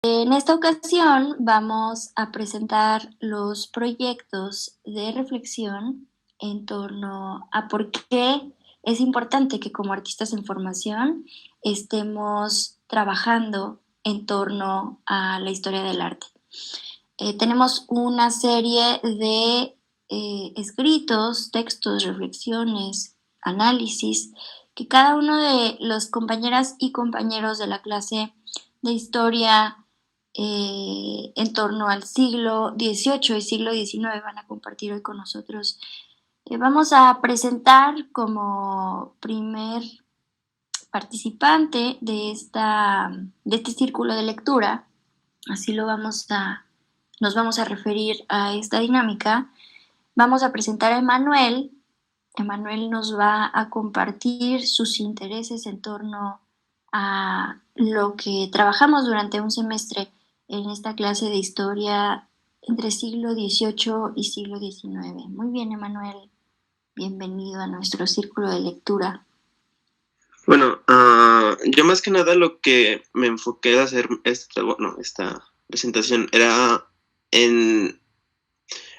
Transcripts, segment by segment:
En esta ocasión vamos a presentar los proyectos de reflexión en torno a por qué es importante que como artistas en formación estemos trabajando en torno a la historia del arte. Tenemos una serie de escritos, textos, reflexiones, análisis que cada uno de los compañeras y compañeros de la clase de historia en torno al siglo XVIII y siglo XIX van a compartir hoy con nosotros. Vamos a presentar como primer participante de este círculo de lectura, así nos vamos a referir a esta dinámica. Vamos a presentar a Emanuel. Emanuel nos va a compartir sus intereses en torno a lo que trabajamos durante un semestre en esta clase de historia entre siglo XVIII y siglo XIX. Muy bien, Emanuel, bienvenido a nuestro círculo de lectura. Bueno, yo más que nada lo que me enfoqué a hacer esta presentación era en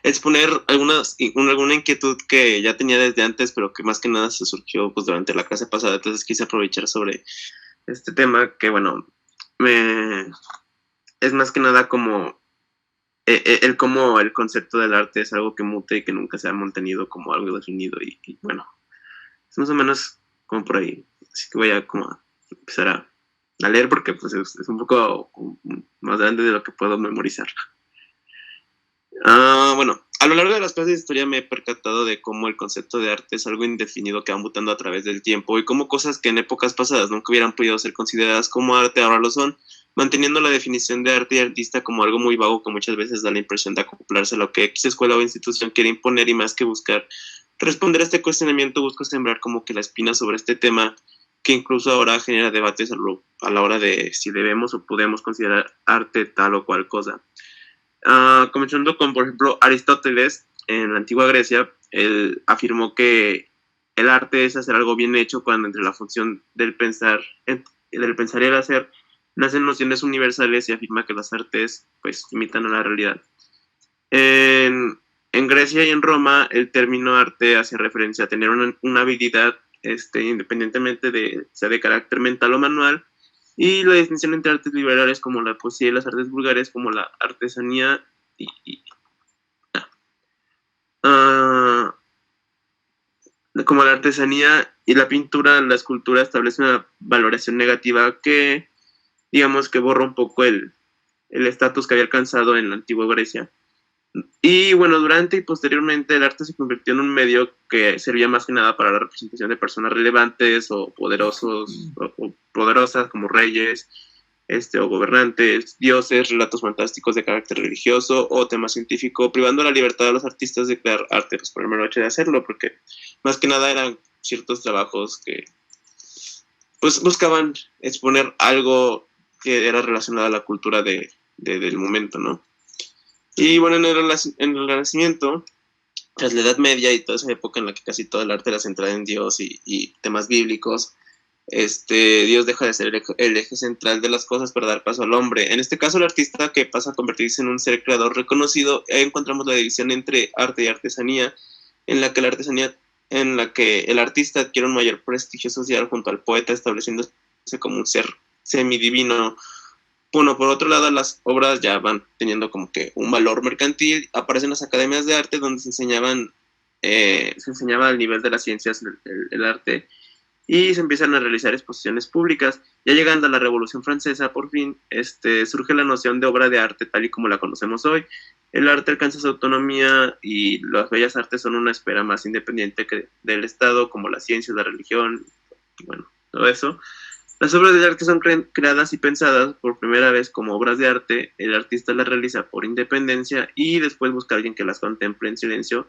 exponer alguna inquietud que ya tenía desde antes, pero que más que nada se surgió pues durante la clase pasada. Entonces quise aprovechar sobre este tema que, bueno, es más que nada como como el concepto del arte es algo que muta y que nunca se ha mantenido como algo definido y bueno, es más o menos como por ahí. Así que voy a como a empezar a leer porque pues es un poco más grande de lo que puedo memorizar. Bueno, a lo largo de las clases de historia me he percatado de cómo el concepto de arte es algo indefinido que va mutando a través del tiempo y cómo cosas que en épocas pasadas nunca hubieran podido ser consideradas como arte ahora lo son, manteniendo la definición de arte y artista como algo muy vago que muchas veces da la impresión de acoplarse a lo que X escuela o institución quiere imponer, y más que buscar responder a este cuestionamiento busco sembrar como que la espina sobre este tema que incluso ahora genera debates a la hora de si debemos o podemos considerar arte tal o cual cosa. Comenzando con, por ejemplo, Aristóteles en la antigua Grecia. Él afirmó que el arte es hacer algo bien hecho cuando entre la función del pensar y el hacer nacen nociones universales, y afirma que las artes pues imitan a la realidad. En Grecia y en Roma el término arte hace referencia a tener una habilidad independientemente de sea de carácter mental o manual, y la distinción entre artes liberales como la poesía y las artes vulgares como la artesanía uh, como la artesanía y la pintura, la escultura establece una valoración negativa que digamos que borra un poco el estatus que había alcanzado en la antigua Grecia. Y bueno, durante y posteriormente el arte se convirtió en un medio que servía más que nada para la representación de personas relevantes o poderosos o poderosas como reyes, o gobernantes, dioses, relatos fantásticos de carácter religioso o tema científico, privando la libertad a los artistas de crear arte pues, por el mero hecho de hacerlo, porque más que nada eran ciertos trabajos que pues buscaban exponer algo que era relacionado a la cultura del momento, ¿no? Y bueno, en el Renacimiento, tras la Edad Media y toda esa época en la que casi todo el arte era centrado en Dios y temas bíblicos, Dios deja de ser el eje central de las cosas para dar paso al hombre. En este caso, el artista que pasa a convertirse en un ser creador reconocido, encontramos la división entre arte y artesanía, en la que el artista adquiere un mayor prestigio social junto al poeta, estableciéndose como un ser semidivino. Bueno, por otro lado, las obras ya van teniendo como que un valor mercantil. Aparecen las academias de arte donde se enseñaba al nivel de las ciencias el arte, y se empiezan a realizar exposiciones públicas. Ya llegando a la Revolución Francesa, por fin, surge la noción de obra de arte tal y como la conocemos hoy. El arte alcanza su autonomía y las bellas artes son una esfera más independiente que del Estado, como la ciencia, la religión, bueno, todo eso. Las obras de arte son creadas y pensadas por primera vez como obras de arte. El artista las realiza por independencia y después busca a alguien que las contemple en silencio,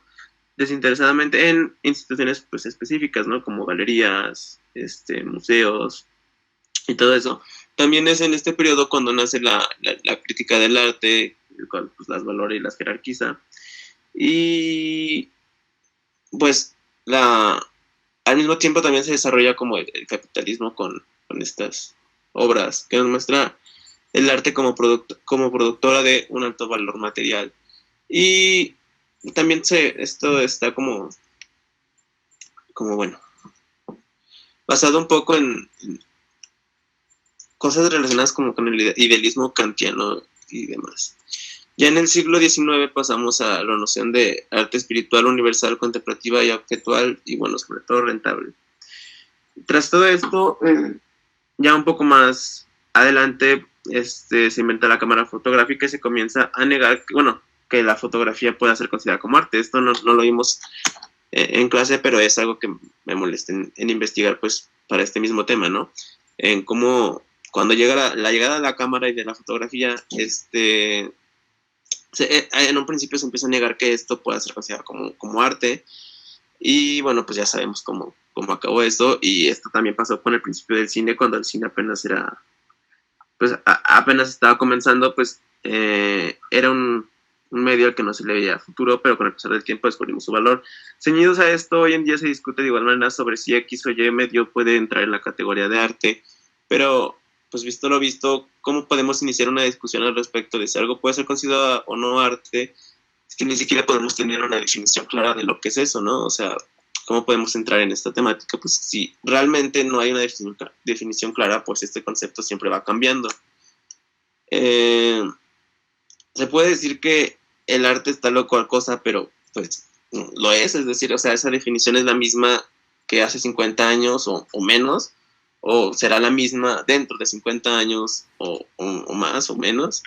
desinteresadamente, en instituciones pues específicas, ¿no? Como galerías, museos y todo eso. También es en este periodo cuando nace la crítica del arte, el cual pues las valora y las jerarquiza. Y pues al mismo tiempo también se desarrolla como el capitalismo con estas obras, que nos muestra el arte como productora de un alto valor material. Y también esto está como bueno, basado un poco en cosas relacionadas como con el idealismo kantiano y demás. Ya en el siglo XIX pasamos a la noción de arte espiritual, universal, contemplativa y objetual, y bueno, sobre todo rentable. Tras todo esto, ya un poco más adelante, se inventa la cámara fotográfica y se comienza a negar que la fotografía pueda ser considerada como arte. Esto no lo vimos en clase, pero es algo que me molesta en investigar, pues, para este mismo tema, ¿no? En cómo, cuando llega la llegada de la cámara y de la fotografía, en un principio se empieza a negar que esto pueda ser considerado como arte, y bueno, pues ya sabemos cómo acabó esto, y esto también pasó con el principio del cine, cuando el cine apenas apenas estaba comenzando, pues era un medio al que no se le veía futuro, pero con el pasar del tiempo descubrimos su valor. Ceñidos a esto, hoy en día se discute de igual manera sobre si X o Y medio puede entrar en la categoría de arte, pero pues visto lo visto, ¿cómo podemos iniciar una discusión al respecto de si algo puede ser considerado o no arte? Es que ni siquiera podemos tener una definición clara de lo que es eso, ¿no? O sea, ¿cómo podemos entrar en esta temática? Pues si realmente no hay una definición clara, pues este concepto siempre va cambiando. Se puede decir que el arte es tal o cual cosa, pero pues lo es decir, o sea, esa definición es la misma que hace 50 años o menos, o será la misma dentro de 50 años o más o menos.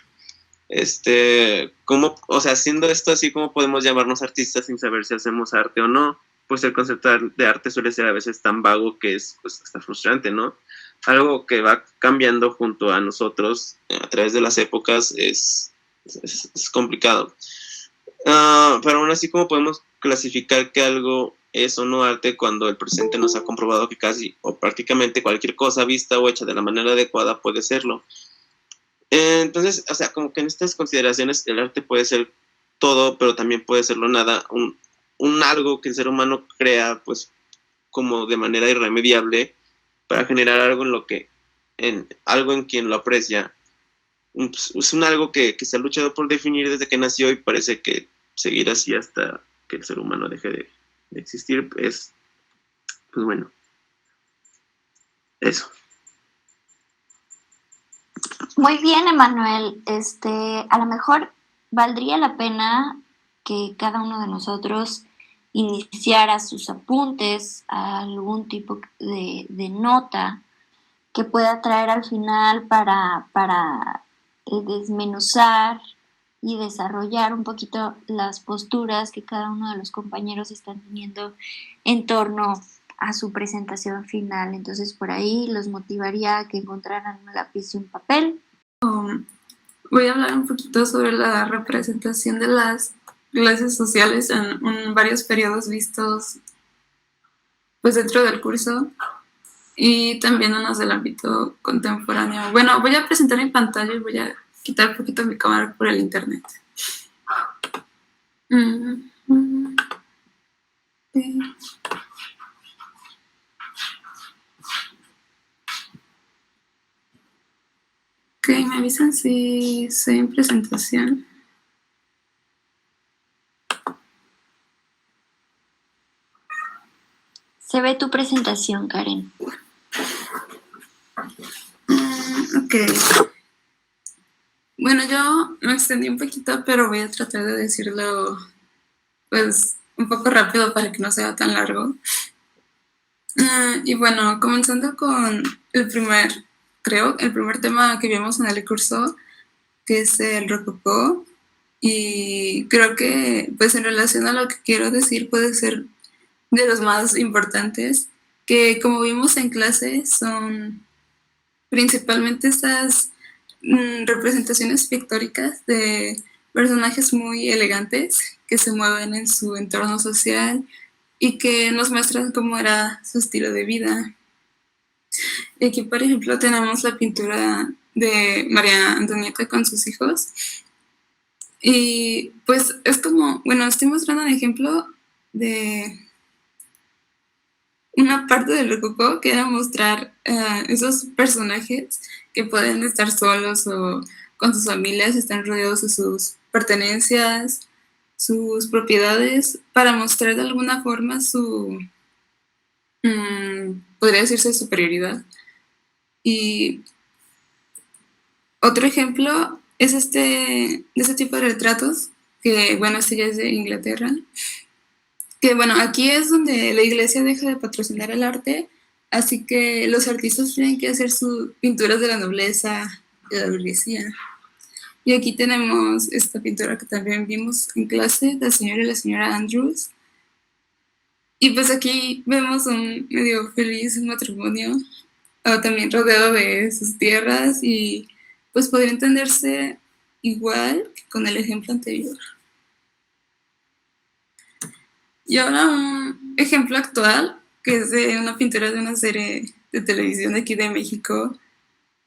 O sea, siendo esto así, ¿cómo podemos llamarnos artistas sin saber si hacemos arte o no? Pues el concepto de arte suele ser a veces tan vago que es pues hasta frustrante, ¿no? Algo que va cambiando junto a nosotros a través de las épocas es complicado. Pero aún así, ¿cómo podemos clasificar que algo es o no arte cuando el presente nos ha comprobado que casi o prácticamente cualquier cosa vista o hecha de la manera adecuada puede serlo? Entonces, o sea, como que en estas consideraciones el arte puede ser todo, pero también puede serlo nada, un algo que el ser humano crea, pues, como de manera irremediable para generar algo algo en quien lo aprecia. Es un algo que se ha luchado por definir desde que nació y parece que seguirá así hasta que el ser humano deje de existir. Pues bueno, eso. Muy bien, Emanuel. A lo mejor valdría la pena que cada uno de nosotros iniciara sus apuntes a algún tipo de nota que pueda traer al final para desmenuzar y desarrollar un poquito las posturas que cada uno de los compañeros están teniendo en torno a su presentación final. Entonces por ahí los motivaría a que encontraran un lápiz y un papel. Voy a hablar un poquito sobre la representación de las clases sociales en varios periodos vistos pues dentro del curso y también unos del ámbito contemporáneo. Bueno, voy a presentar en pantalla y voy a quitar un poquito mi cámara por el internet. Ok, me avisan si estoy en presentación. Se ve tu presentación, Karen. Ok. Bueno, yo me extendí un poquito, pero voy a tratar de decirlo pues un poco rápido para que no sea tan largo. Y bueno, comenzando con el primer tema que vimos en el curso, que es el rococó. Y creo que pues en relación a lo que quiero decir puede ser de los más importantes, que como vimos en clase son principalmente estas representaciones pictóricas de personajes muy elegantes que se mueven en su entorno social y que nos muestran cómo era su estilo de vida. Y aquí, por ejemplo, tenemos la pintura de María Antonieta con sus hijos. Y pues es como, bueno, estoy mostrando un ejemplo de una parte del rococó que era mostrar esos personajes que pueden estar solos o con sus familias, están rodeados de sus pertenencias, sus propiedades, para mostrar de alguna forma su, podría decirse, superioridad. Y otro ejemplo es de este tipo de retratos, que bueno, este ya es de Inglaterra, que bueno, aquí es donde la iglesia deja de patrocinar el arte, así que los artistas tienen que hacer sus pinturas de la nobleza, de la burguesía. Y aquí tenemos esta pintura que también vimos en clase, la señora y la señora Andrews. Y pues aquí vemos un medio feliz matrimonio, también rodeado de sus tierras y pues podría entenderse igual que con el ejemplo anterior. Y ahora un ejemplo actual, que es de una pintura de una serie de televisión de aquí de México,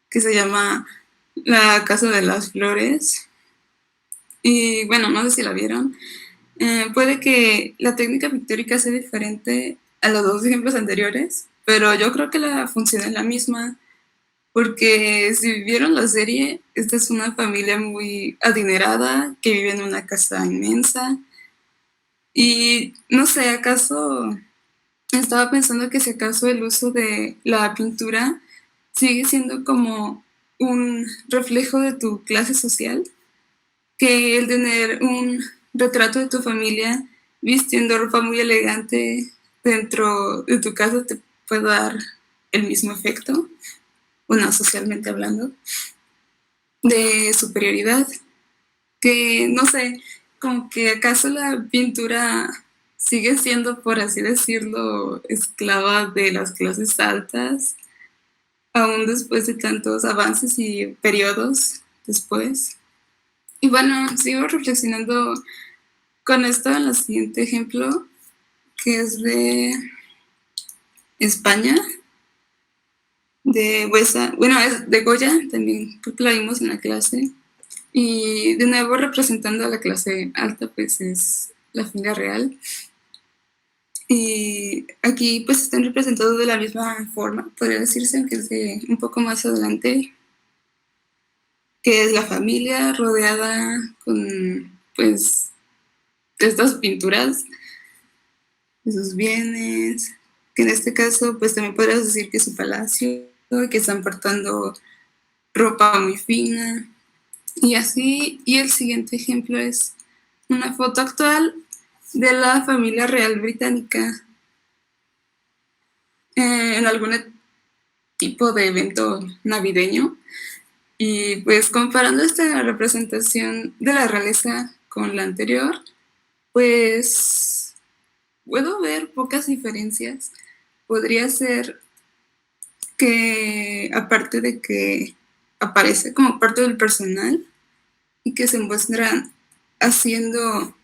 que se llama La Casa de las Flores. Y bueno, no sé si la vieron. Puede que la técnica pictórica sea diferente a los dos ejemplos anteriores, pero yo creo que la función es la misma, porque si vieron la serie, esta es una familia muy adinerada que vive en una casa inmensa. Y no sé, acaso estaba pensando que si acaso el uso de la pintura sigue siendo como un reflejo de tu clase social, que el tener un retrato de tu familia vistiendo ropa muy elegante dentro de tu casa te puede dar el mismo efecto, bueno, socialmente hablando, de superioridad, que no sé, como que acaso la pintura sigue siendo, por así decirlo, esclava de las clases altas, aún después de tantos avances y periodos después. Y bueno, sigo reflexionando con esto en el siguiente ejemplo, que es de España, de Huesa, bueno, es de Goya, también creo que la vimos en la clase. Y de nuevo representando a la clase alta, pues es la familia real. Y aquí pues están representados de la misma forma, podría decirse, aunque es de un poco más adelante, que es la familia rodeada con pues estas pinturas de sus bienes, que en este caso pues también podrías decir que es su palacio, que están portando ropa muy fina y así. Y el siguiente ejemplo es una foto actual de la familia real británica en algún tipo de evento navideño. Y pues comparando esta representación de la realeza con la anterior, pues puedo ver pocas diferencias. Podría ser que aparte de que aparece como parte del personal y que se muestran haciendo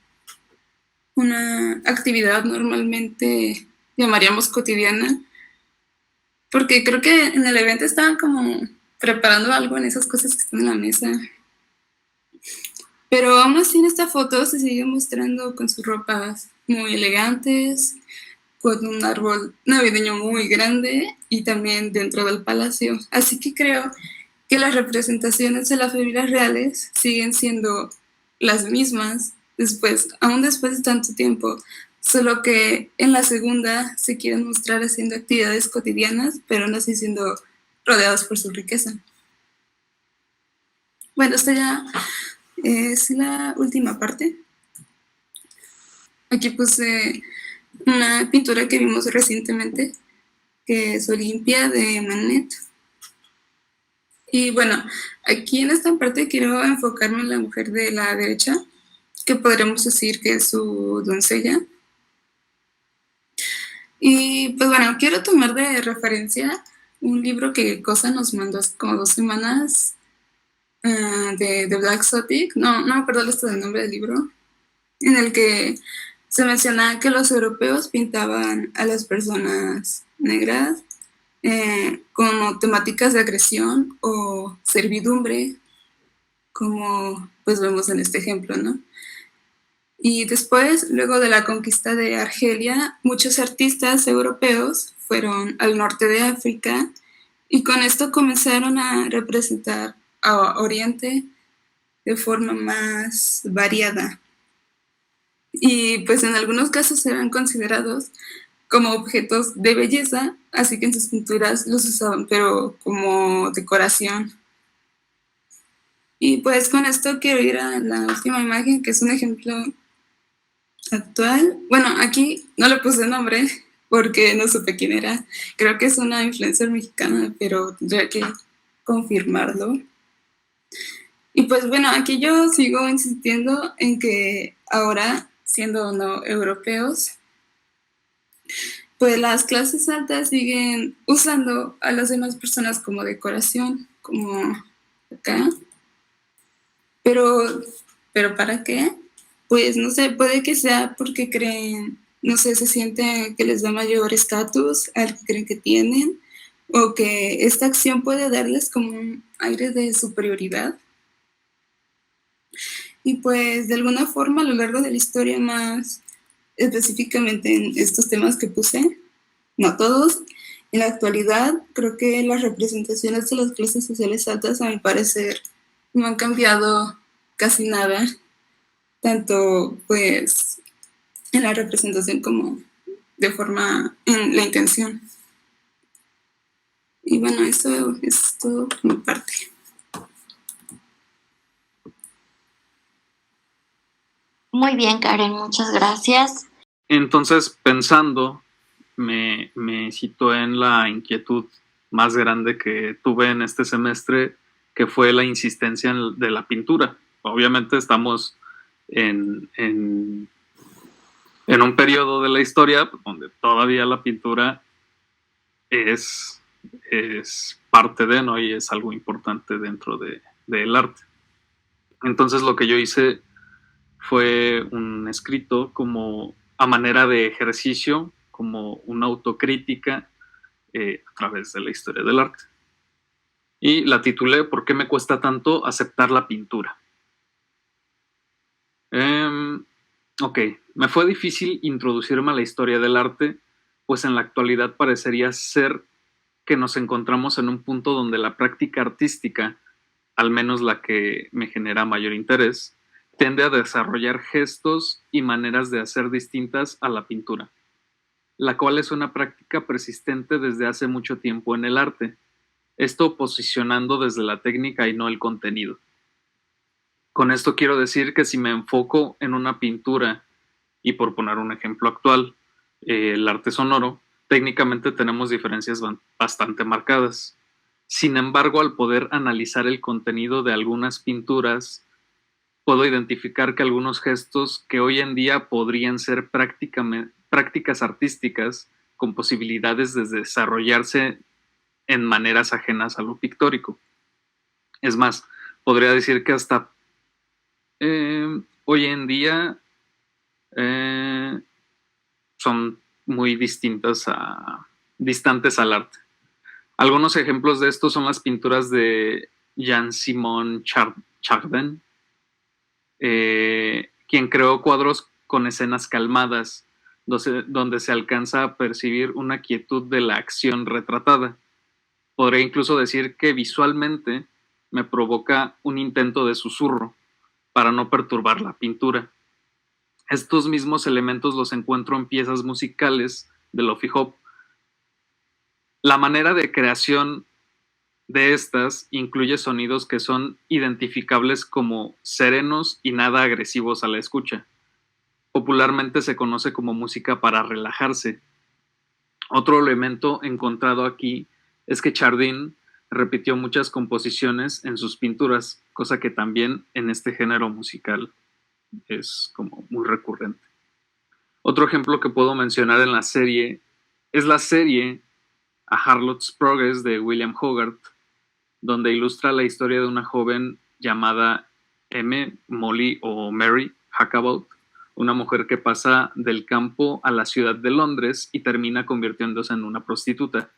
una actividad normalmente llamaríamos cotidiana, porque creo que en el evento estaban como preparando algo en esas cosas que están en la mesa. Pero aún así en esta foto se sigue mostrando con sus ropas muy elegantes, con un árbol navideño muy grande y también dentro del palacio. Así que creo que las representaciones de las familias reales siguen siendo las mismas aún después de tanto tiempo, solo que en la segunda se quieren mostrar haciendo actividades cotidianas, pero no así siendo rodeados por su riqueza. Bueno, esta ya es la última parte. Aquí puse una pintura que vimos recientemente, que es Olimpia de Manet. Y bueno, aquí en esta parte quiero enfocarme en la mujer de la derecha, que podríamos decir que es su doncella. Y pues bueno, quiero tomar de referencia un libro que Cosa nos mandó hace como 2 semanas, de Black Exotic, no me acuerdo el nombre del libro, en el que se menciona que los europeos pintaban a las personas negras como temáticas de agresión o servidumbre, como pues vemos en este ejemplo, ¿no? Y después, luego de la conquista de Argelia, muchos artistas europeos fueron al norte de África y con esto comenzaron a representar a Oriente de forma más variada. Y pues en algunos casos eran considerados como objetos de belleza, así que en sus pinturas los usaban, pero como decoración. Y pues con esto quiero ir a la última imagen, que es un ejemplo actual. Bueno, aquí no le puse nombre porque no supe quién era. Creo que es una influencer mexicana, pero tendría que confirmarlo. Y pues bueno, aquí yo sigo insistiendo en que ahora, siendo no europeos, pues las clases altas siguen usando a las demás personas como decoración, como acá. Pero, ¿pero para qué? Pues no sé, puede que sea porque creen, no sé, se sienten que les da mayor estatus al que creen que tienen, o que esta acción puede darles como un aire de superioridad. Y pues de alguna forma a lo largo de la historia, más específicamente en estos temas que puse, no todos, en la actualidad creo que las representaciones de las clases sociales altas, a mi parecer, no han cambiado casi nada, tanto pues en la representación como de forma en la intención. Y bueno, eso es todo por mi parte. Muy bien, Karen, muchas gracias. Entonces, pensando, me situé en la inquietud más grande que tuve en este semestre, que fue la insistencia de la pintura. Obviamente estamos en un periodo de la historia donde todavía la pintura es parte de, ¿no? Y es algo importante dentro del arte. Entonces lo que yo hice fue un escrito como a manera de ejercicio, como una autocrítica a través de la historia del arte. Y la titulé ¿Por qué me cuesta tanto aceptar la pintura? Ok, me fue difícil introducirme a la historia del arte, pues en la actualidad parecería ser que nos encontramos en un punto donde la práctica artística, al menos la que me genera mayor interés, tiende a desarrollar gestos y maneras de hacer distintas a la pintura, la cual es una práctica persistente desde hace mucho tiempo en el arte, esto posicionando desde la técnica y no el contenido. Con esto quiero decir que si me enfoco en una pintura, y por poner un ejemplo actual, el arte sonoro, técnicamente tenemos diferencias bastante marcadas. Sin embargo, al poder analizar el contenido de algunas pinturas, puedo identificar que algunos gestos que hoy en día podrían ser prácticas artísticas con posibilidades de desarrollarse en maneras ajenas a lo pictórico. Es más, podría decir que hasta hoy en día son muy distantes al arte. Algunos ejemplos de esto son las pinturas de Jean-Simon Chardin, quien creó cuadros con escenas calmadas, donde se alcanza a percibir una quietud de la acción retratada. Podría incluso decir que visualmente me provoca un intento de susurro para no perturbar la pintura. Estos mismos elementos los encuentro en piezas musicales de Lofi Hop. La manera de creación de estas incluye sonidos que son identificables como serenos y nada agresivos a la escucha. Popularmente se conoce como música para relajarse. Otro elemento encontrado aquí es que Chardin repitió muchas composiciones en sus pinturas, cosa que también en este género musical es como muy recurrente. Otro ejemplo que puedo mencionar en la serie es la serie A Harlot's Progress de William Hogarth, donde ilustra la historia de una joven llamada Molly o Mary Huckabout, una mujer que pasa del campo a la ciudad de Londres y termina convirtiéndose en una prostituta.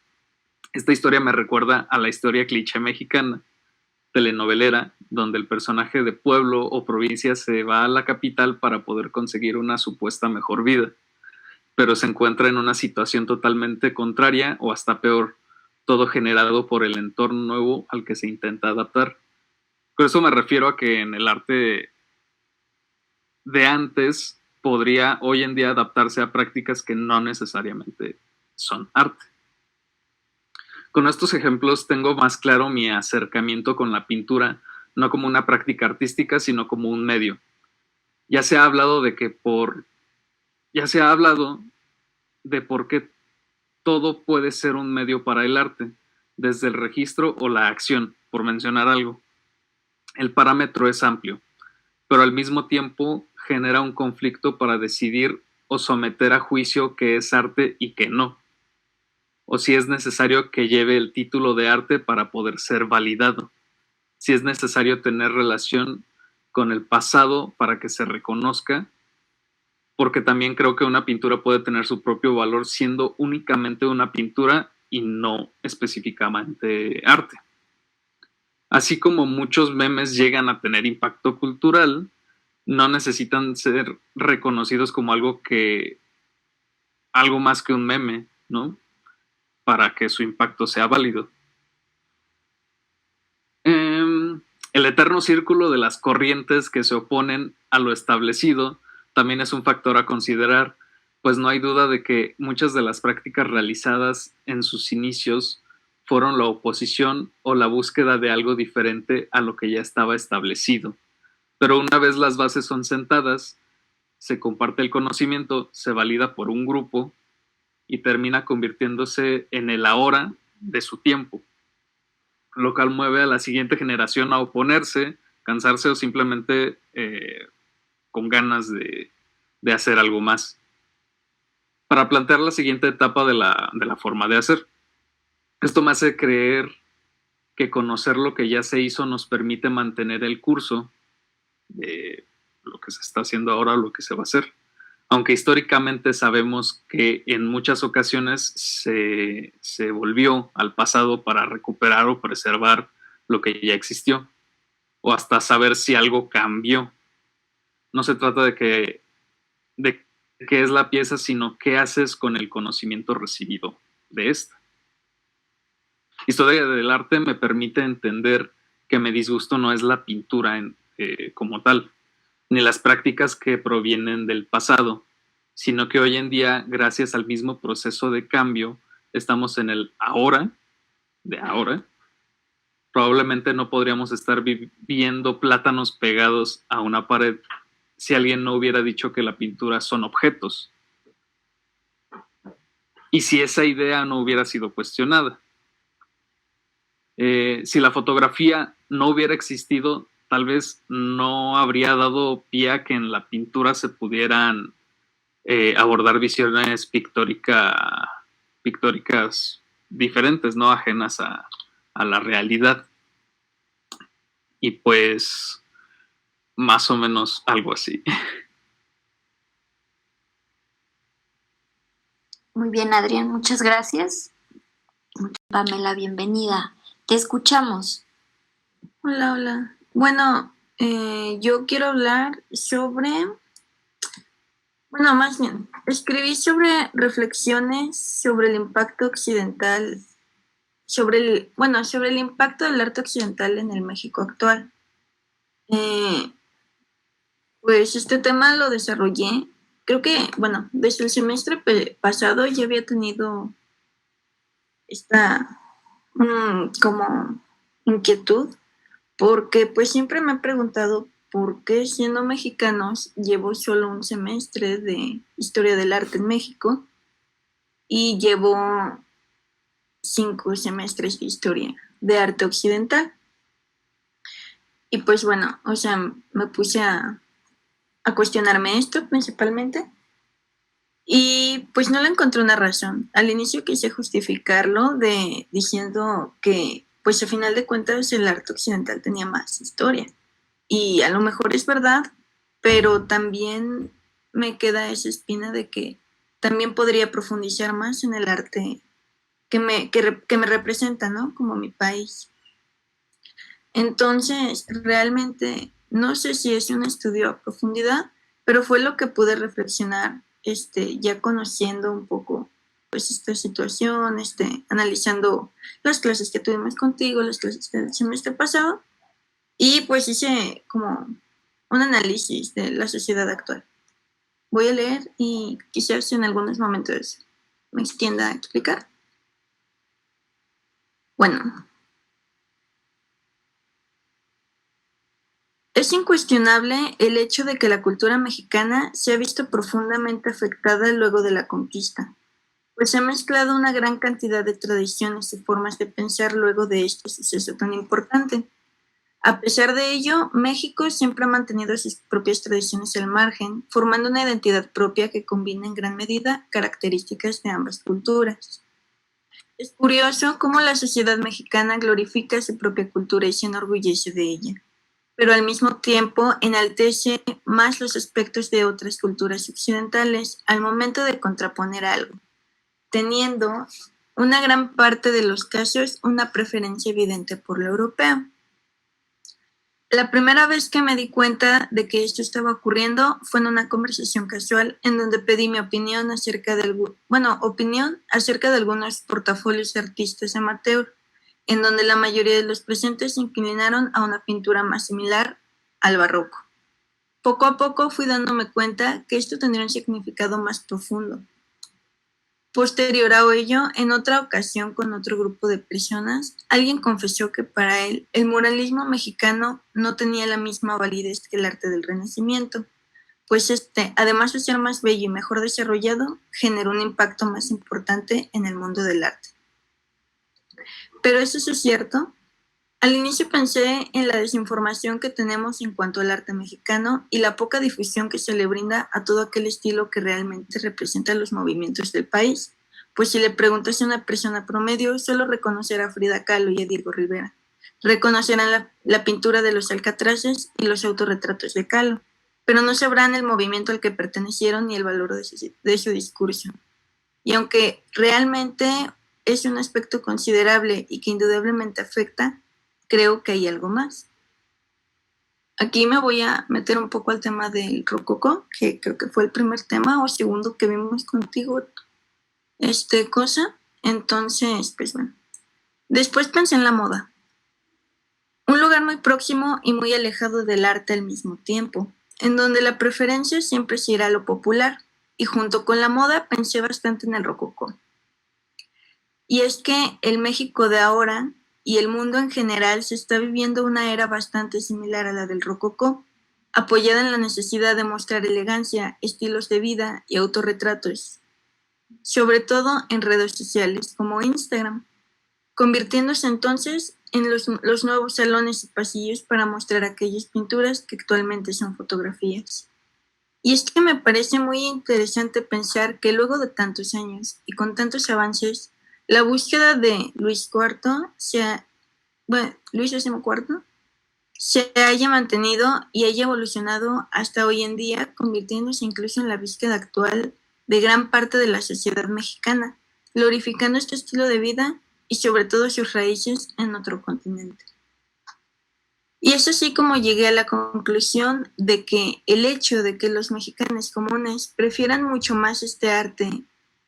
Esta historia me recuerda a la historia cliché mexicana, telenovelera donde el personaje de pueblo o provincia se va a la capital para poder conseguir una supuesta mejor vida, pero se encuentra en una situación totalmente contraria o hasta peor, todo generado por el entorno nuevo al que se intenta adaptar. Por eso me refiero a que en el arte de antes podría hoy en día adaptarse a prácticas que no necesariamente son arte. Con estos ejemplos tengo más claro mi acercamiento con la pintura, no como una práctica artística, sino como un medio. Ya se ha hablado de por qué todo puede ser un medio para el arte, desde el registro o la acción, por mencionar algo. El parámetro es amplio, pero al mismo tiempo genera un conflicto para decidir o someter a juicio qué es arte y qué no, o si es necesario que lleve el título de arte para poder ser validado, si es necesario tener relación con el pasado para que se reconozca, porque también creo que una pintura puede tener su propio valor siendo únicamente una pintura y no específicamente arte. Así como muchos memes llegan a tener impacto cultural, no necesitan ser reconocidos como algo más que un meme, ¿no? Para que su impacto sea válido. El eterno círculo de las corrientes que se oponen a lo establecido también es un factor a considerar, pues no hay duda de que muchas de las prácticas realizadas en sus inicios fueron la oposición o la búsqueda de algo diferente a lo que ya estaba establecido. Pero una vez las bases son sentadas, se comparte el conocimiento, se valida por un grupo y termina convirtiéndose en el ahora de su tiempo, lo cual mueve a la siguiente generación a oponerse, cansarse o simplemente con ganas de hacer algo más. Para plantear la siguiente etapa de la forma de hacer. Esto me hace creer que conocer lo que ya se hizo nos permite mantener el curso de lo que se está haciendo ahora o lo que se va a hacer. Aunque históricamente sabemos que en muchas ocasiones se volvió al pasado para recuperar o preservar lo que ya existió, o hasta saber si algo cambió. No se trata de qué es la pieza, sino qué haces con el conocimiento recibido de esta. Historia del arte me permite entender que mi disgusto no es la pintura como tal, ni las prácticas que provienen del pasado, sino que hoy en día, gracias al mismo proceso de cambio, estamos en el ahora, de ahora. Probablemente no podríamos estar viendo plátanos pegados a una pared si alguien no hubiera dicho que la pintura son objetos. Y si esa idea no hubiera sido cuestionada. Si la fotografía no hubiera existido, tal vez no habría dado pie a que en la pintura se pudieran abordar visiones pictóricas diferentes, no ajenas a la realidad. Y pues, más o menos algo así. Muy bien, Adrián, muchas gracias. Pamela, bienvenida. Te escuchamos. Hola, hola. Bueno, yo quiero hablar más bien, escribí sobre reflexiones sobre el impacto occidental, sobre el impacto del arte occidental en el México actual. Pues este tema lo desarrollé, creo que, desde el semestre pasado ya había tenido esta como inquietud, porque pues siempre me he preguntado por qué siendo mexicanos llevo solo un semestre de Historia del Arte en México y llevo 5 semestres de Historia de Arte Occidental. Y pues me puse a cuestionarme esto principalmente y pues no le encontré una razón. Al inicio quise justificarlo diciendo que pues a final de cuentas el arte occidental tenía más historia. Y a lo mejor es verdad, pero también me queda esa espina de que también podría profundizar más en el arte que me representa, ¿no? Como mi país. Entonces, realmente no sé si es un estudio a profundidad, pero fue lo que pude reflexionar ya conociendo un poco pues esta situación, analizando las clases que tuvimos contigo, las clases del semestre pasado, y pues hice como un análisis de la sociedad actual. Voy a leer y quizás en algunos momentos me extienda a explicar. Bueno, es incuestionable el hecho de que la cultura mexicana se ha visto profundamente afectada luego de la conquista, pues se ha mezclado una gran cantidad de tradiciones y formas de pensar luego de este suceso tan importante. A pesar de ello, México siempre ha mantenido sus propias tradiciones al margen, formando una identidad propia que combina en gran medida características de ambas culturas. Es curioso cómo la sociedad mexicana glorifica su propia cultura y se enorgullece de ella, pero al mismo tiempo enaltece más los aspectos de otras culturas occidentales al momento de contraponer algo, teniendo una gran parte de los casos una preferencia evidente por lo europeo. La primera vez que me di cuenta de que esto estaba ocurriendo fue en una conversación casual en donde pedí mi opinión acerca de algunos portafolios de artistas amateur, en donde la mayoría de los presentes se inclinaron a una pintura más similar al barroco. Poco a poco fui dándome cuenta que esto tendría un significado más profundo. Posterior a ello, en otra ocasión con otro grupo de personas, alguien confesó que para él el muralismo mexicano no tenía la misma validez que el arte del Renacimiento, pues además de ser más bello y mejor desarrollado, generó un impacto más importante en el mundo del arte. Pero ¿eso es cierto? Al inicio pensé en la desinformación que tenemos en cuanto al arte mexicano y la poca difusión que se le brinda a todo aquel estilo que realmente representa los movimientos del país, pues si le preguntas a una persona promedio, solo reconocerá a Frida Kahlo y a Diego Rivera. Reconocerán la pintura de los Alcatraces y los autorretratos de Kahlo, pero no sabrán el movimiento al que pertenecieron ni el valor de su discurso. Y aunque realmente es un aspecto considerable y que indudablemente afecta, creo que hay algo más. Aquí me voy a meter un poco al tema del rococó, que creo que fue el primer tema o segundo que vimos contigo, cosa. Entonces, pues bueno. Después pensé en la moda. Un lugar muy próximo y muy alejado del arte al mismo tiempo, en donde la preferencia siempre se irá a lo popular, y junto con la moda pensé bastante en el rococó. Y es que el México de ahora y el mundo en general se está viviendo una era bastante similar a la del rococó, apoyada en la necesidad de mostrar elegancia, estilos de vida y autorretratos, sobre todo en redes sociales como Instagram, convirtiéndose entonces en los nuevos salones y pasillos para mostrar aquellas pinturas que actualmente son fotografías. Y es que me parece muy interesante pensar que luego de tantos años y con tantos avances, la búsqueda de Luis IV Luis XIV se haya mantenido y haya evolucionado hasta hoy en día, convirtiéndose incluso en la búsqueda actual de gran parte de la sociedad mexicana, glorificando este estilo de vida y sobre todo sus raíces en otro continente. Y es así como llegué a la conclusión de que el hecho de que los mexicanos comunes prefieran mucho más este arte,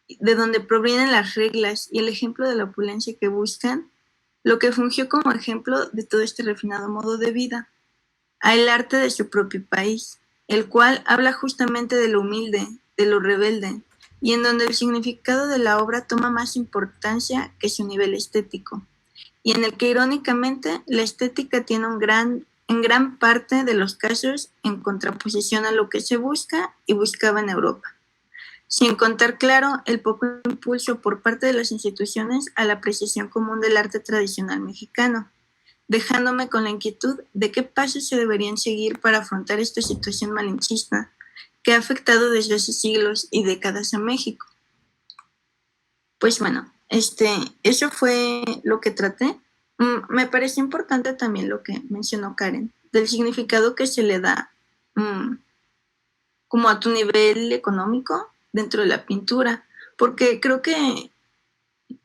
de donde provienen las reglas y el ejemplo de la opulencia que buscan, lo que fungió como ejemplo de todo este refinado modo de vida, al arte de su propio país, el cual habla justamente de lo humilde, de lo rebelde, y en donde el significado de la obra toma más importancia que su nivel estético, y en el que irónicamente la estética tiene en gran parte de los casos en contraposición a lo que se busca y buscaba en Europa. Sin contar, claro, el poco impulso por parte de las instituciones a la apreciación común del arte tradicional mexicano, dejándome con la inquietud de qué pasos se deberían seguir para afrontar esta situación malinchista que ha afectado desde hace siglos y décadas a México. Pues bueno, eso fue lo que traté. Me parece importante también lo que mencionó Karen, del significado que se le da como a tu nivel económico dentro de la pintura, porque creo que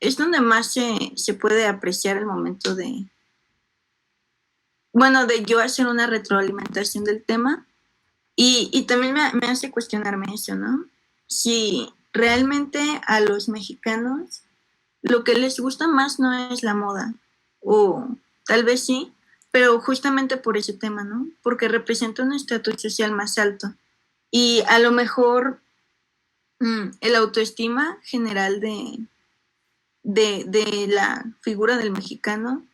es donde más se puede apreciar el momento de bueno, de yo hacer una retroalimentación del tema y también me hace cuestionarme eso, ¿no? Si realmente a los mexicanos lo que les gusta más no es la moda, o tal vez sí, pero justamente por ese tema, ¿no? Porque representa un estatus social más alto y a lo mejor el autoestima general de la figura del mexicano,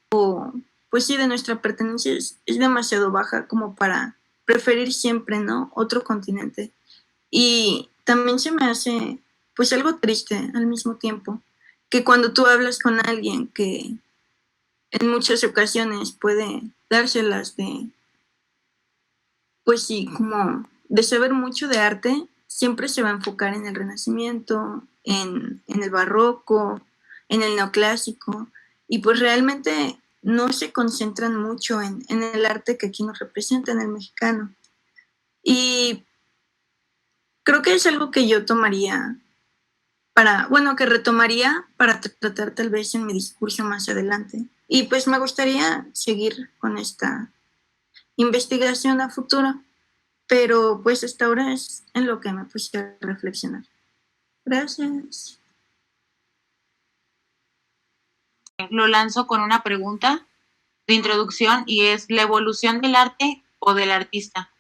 pues sí, de nuestra pertenencia es demasiado baja como para preferir siempre, ¿no? Otro continente. Y también se me hace, pues, algo triste al mismo tiempo, que cuando tú hablas con alguien que en muchas ocasiones puede dárselas de, pues sí, como de saber mucho de arte, siempre se va a enfocar en el Renacimiento, en el Barroco, en el Neoclásico, y pues realmente no se concentran mucho en el arte que aquí nos representa, en el mexicano. Y creo que es algo que yo tomaría que retomaría para tratar tal vez en mi discurso más adelante. Y pues me gustaría seguir con esta investigación a futuro, pero pues hasta ahora es en lo que me puse a reflexionar. Gracias. Lo lanzo con una pregunta de introducción y es ¿la evolución del arte o del artista?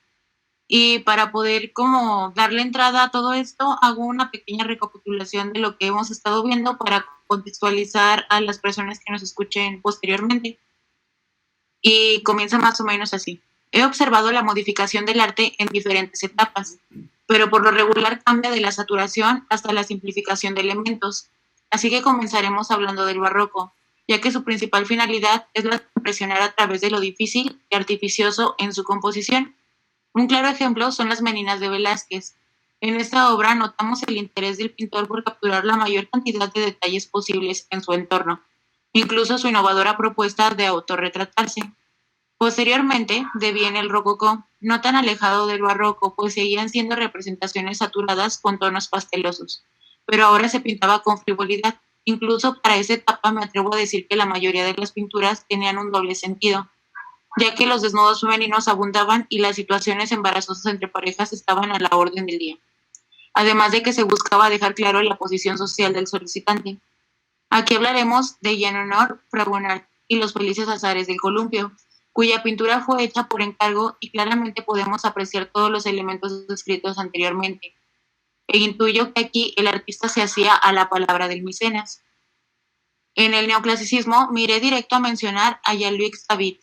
Y para poder como darle entrada a todo esto, hago una pequeña recapitulación de lo que hemos estado viendo para contextualizar a las personas que nos escuchen posteriormente. Y comienza más o menos así. He observado la modificación del arte en diferentes etapas, pero por lo regular cambia de la saturación hasta la simplificación de elementos. Así que comenzaremos hablando del barroco, ya que su principal finalidad es la de impresionar a través de lo difícil y artificioso en su composición. Un claro ejemplo son las Meninas de Velázquez. En esta obra notamos el interés del pintor por capturar la mayor cantidad de detalles posibles en su entorno, incluso su innovadora propuesta de autorretratarse. Posteriormente deviene el rococó, no tan alejado del barroco, pues seguían siendo representaciones saturadas con tonos pastelosos, pero ahora se pintaba con frivolidad. Incluso para esa etapa me atrevo a decir que la mayoría de las pinturas tenían un doble sentido, ya que los desnudos femeninos abundaban y las situaciones embarazosas entre parejas estaban a la orden del día, además de que se buscaba dejar claro la posición social del solicitante. Aquí hablaremos de Jean-Honor Fragonard y los felices azares del columpio, cuya pintura fue hecha por encargo y claramente podemos apreciar todos los elementos descritos anteriormente. E intuyo que aquí el artista se hacía a la palabra del Micenas. En el neoclasicismo miré directo a mencionar a Jean-Louis David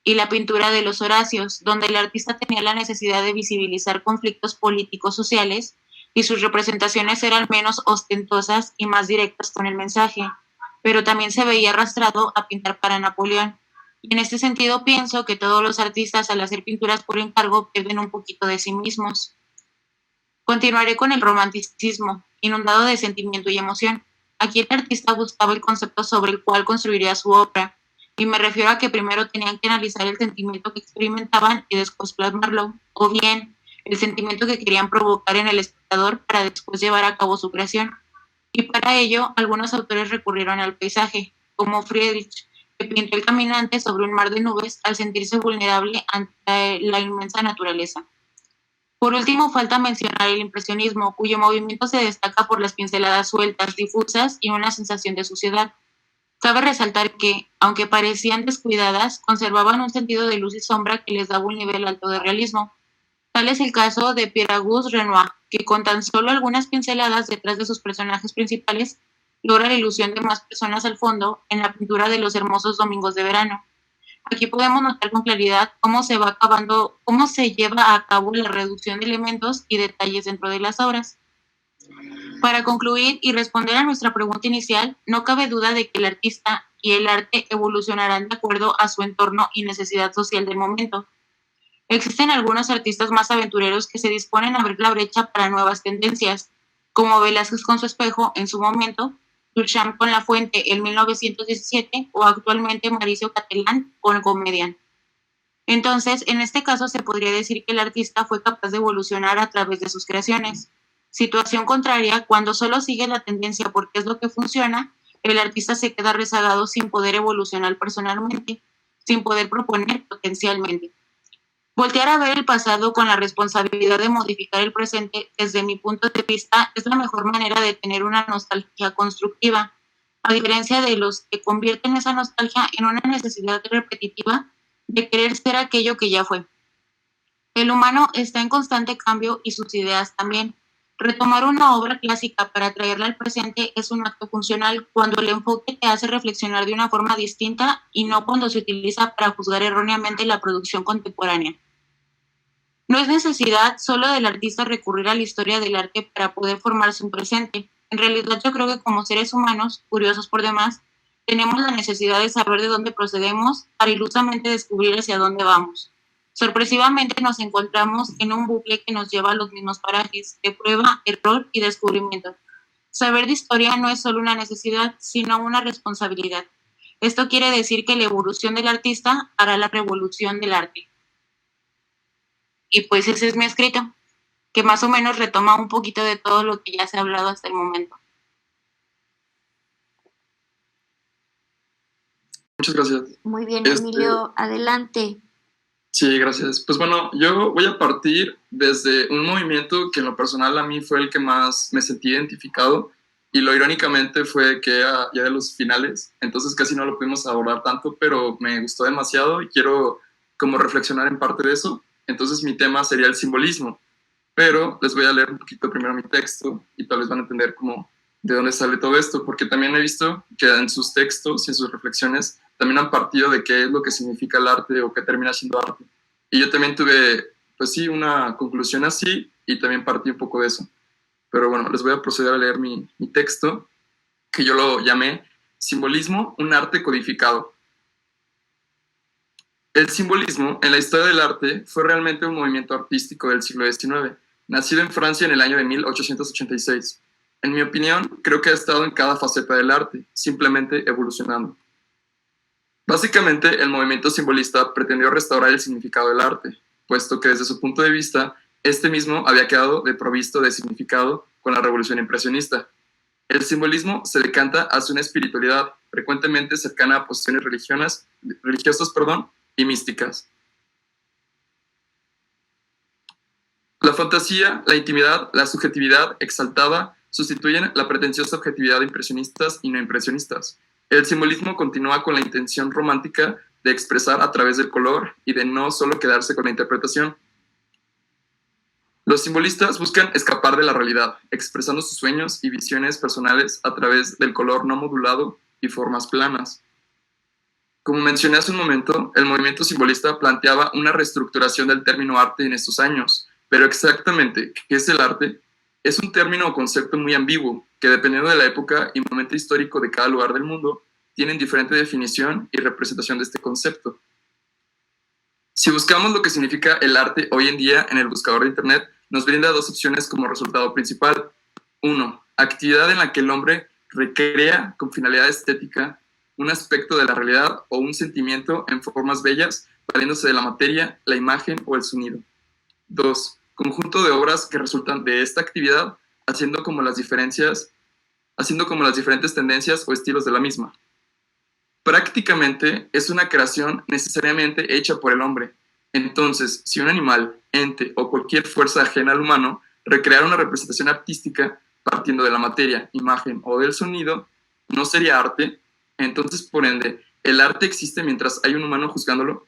y la pintura de los Horacios, donde el artista tenía la necesidad de visibilizar conflictos políticos sociales y sus representaciones eran menos ostentosas y más directas con el mensaje, pero también se veía arrastrado a pintar para Napoleón. Y en este sentido pienso que todos los artistas al hacer pinturas por encargo pierden un poquito de sí mismos. Continuaré con el romanticismo, inundado de sentimiento y emoción. Aquí el artista buscaba el concepto sobre el cual construiría su obra, y me refiero a que primero tenían que analizar el sentimiento que experimentaban y después plasmarlo, o bien el sentimiento que querían provocar en el espectador para después llevar a cabo su creación. Y para ello, algunos autores recurrieron al paisaje, como Friedrich, que pintó el caminante sobre un mar de nubes al sentirse vulnerable ante la inmensa naturaleza. Por último, falta mencionar el impresionismo, cuyo movimiento se destaca por las pinceladas sueltas, difusas y una sensación de suciedad. Cabe resaltar que, aunque parecían descuidadas, conservaban un sentido de luz y sombra que les daba un nivel alto de realismo. Tal es el caso de Pierre-Auguste Renoir, que con tan solo algunas pinceladas detrás de sus personajes principales, logra la ilusión de más personas al fondo en la pintura de los hermosos domingos de verano. Aquí podemos notar con claridad cómo se lleva a cabo la reducción de elementos y detalles dentro de las obras. Para concluir y responder a nuestra pregunta inicial, no cabe duda de que el artista y el arte evolucionarán de acuerdo a su entorno y necesidad social del momento. Existen algunos artistas más aventureros que se disponen a abrir la brecha para nuevas tendencias, como Velázquez con su espejo en su momento, Duchamp con La Fuente en 1917 o actualmente Mauricio Catalán con Comedian. Entonces, en este caso se podría decir que el artista fue capaz de evolucionar a través de sus creaciones. Situación contraria, cuando solo sigue la tendencia porque es lo que funciona, el artista se queda rezagado sin poder evolucionar personalmente, sin poder proponer potencialmente. Voltear a ver el pasado con la responsabilidad de modificar el presente, desde mi punto de vista, es la mejor manera de tener una nostalgia constructiva, a diferencia de los que convierten esa nostalgia en una necesidad repetitiva de querer ser aquello que ya fue. El humano está en constante cambio y sus ideas también. Retomar una obra clásica para traerla al presente es un acto funcional cuando el enfoque te hace reflexionar de una forma distinta y no cuando se utiliza para juzgar erróneamente la producción contemporánea. No es necesidad solo del artista recurrir a la historia del arte para poder formarse un presente. En realidad yo creo que como seres humanos, curiosos por demás, tenemos la necesidad de saber de dónde procedemos para ilusamente descubrir hacia dónde vamos. Sorpresivamente nos encontramos en un bucle que nos lleva a los mismos parajes de prueba, error y descubrimiento. Saber de historia no es solo una necesidad, sino una responsabilidad. Esto quiere decir que la evolución del artista hará la revolución del arte. Y pues ese es mi escrito, que más o menos retoma un poquito de todo lo que ya se ha hablado hasta el momento. Muchas gracias. Muy bien, Emilio, adelante. Sí, gracias. Pues bueno, yo voy a partir desde un movimiento que en lo personal a mí fue el que más me sentí identificado, y lo irónicamente fue que era ya de los finales, entonces casi no lo pudimos abordar tanto, pero me gustó demasiado y quiero como reflexionar en parte de eso. Entonces mi tema sería el simbolismo, pero les voy a leer un poquito primero mi texto y tal vez van a entender cómo, de dónde sale todo esto, porque también he visto que en sus textos y en sus reflexiones también han partido de qué es lo que significa el arte o qué termina siendo arte. Y yo también tuve, pues sí, una conclusión así y también partí un poco de eso. Pero bueno, les voy a proceder a leer mi texto, que yo lo llamé Simbolismo, un arte codificado. El simbolismo en la historia del arte fue realmente un movimiento artístico del siglo XIX, nacido en Francia en el año de 1886. En mi opinión, creo que ha estado en cada faceta del arte, simplemente evolucionando. Básicamente, el movimiento simbolista pretendió restaurar el significado del arte, puesto que desde su punto de vista, este mismo había quedado desprovisto de significado con la revolución impresionista. El simbolismo se decanta hacia una espiritualidad frecuentemente cercana a posiciones religiosas, y místicas. La fantasía, la intimidad, la subjetividad exaltada sustituyen la pretenciosa objetividad de impresionistas y no impresionistas. El simbolismo continúa con la intención romántica de expresar a través del color y de no solo quedarse con la interpretación. Los simbolistas buscan escapar de la realidad, expresando sus sueños y visiones personales a través del color no modulado y formas planas. Como mencioné hace un momento, el movimiento simbolista planteaba una reestructuración del término arte en estos años, pero exactamente, ¿qué es el arte? Es un término o concepto muy ambiguo, que dependiendo de la época y momento histórico de cada lugar del mundo, tienen diferente definición y representación de este concepto. Si buscamos lo que significa el arte hoy en día en el buscador de Internet, nos brinda dos opciones como resultado principal. 1. Actividad en la que el hombre recrea con finalidad estética un aspecto de la realidad o un sentimiento en formas bellas, valiéndose de la materia, la imagen o el sonido. 2. Conjunto de obras que resultan de esta actividad, haciendo como las diferentes tendencias o estilos de la misma. Prácticamente es una creación necesariamente hecha por el hombre. Entonces, si un animal, ente o cualquier fuerza ajena al humano recreara una representación artística partiendo de la materia, imagen o del sonido, no sería arte. Entonces, por ende, ¿el arte existe mientras hay un humano juzgándolo?